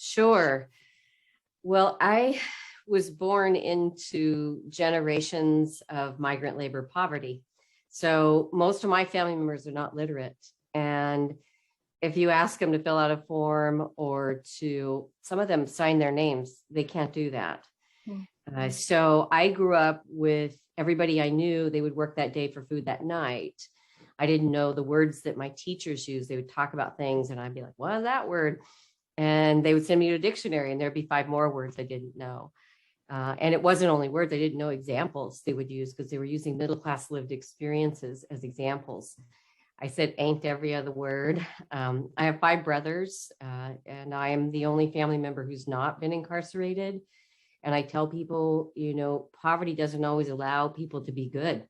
Sure. Well, I was born into generations of migrant labor poverty. So most of my family members are not literate. And if you ask them to fill out a form or to, some of them sign their names, they can't do that. Mm. So I grew up with everybody I knew, they would work that day for food that night. I didn't know the words that my teachers used. They would talk about things and I'd be like, what is that word? And they would send me to a dictionary and there'd be 5 more words I didn't know. And it wasn't only words, I didn't know examples they would use because they were using middle class lived experiences as examples. I said ain't every other word. I have 5 brothers, and I am the only family member who's not been incarcerated. And I tell people, poverty doesn't always allow people to be good.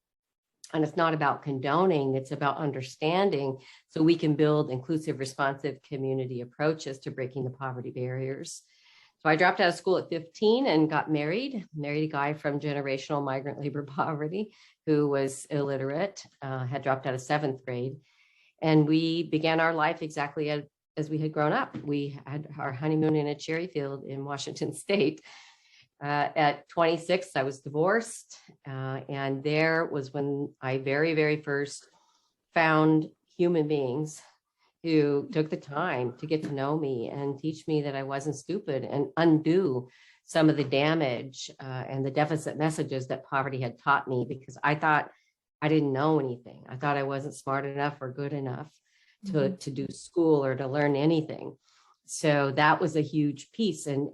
And it's not about condoning, it's about understanding so we can build inclusive, responsive community approaches to breaking the poverty barriers. So I dropped out of school at 15 and got married a guy from generational migrant labor poverty who was illiterate, had dropped out of 7th grade. And we began our life exactly as we had grown up. We had our honeymoon in a cherry field in Washington State. At 26, I was divorced. And there was when I very, very first found human beings who took the time to get to know me and teach me that I wasn't stupid and undo some of the damage and the deficit messages that poverty had taught me, because I thought I didn't know anything. I thought I wasn't smart enough or good enough to do school or to learn anything. So that was a huge piece, and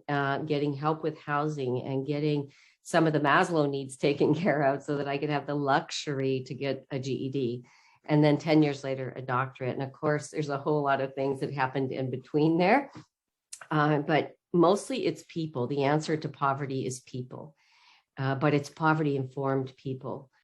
getting help with housing and getting some of the Maslow needs taken care of so that I could have the luxury to get a GED. And then 10 years later, a doctorate. And of course, there's a whole lot of things that happened in between there. But mostly it's people. The answer to poverty is people, but it's poverty informed people.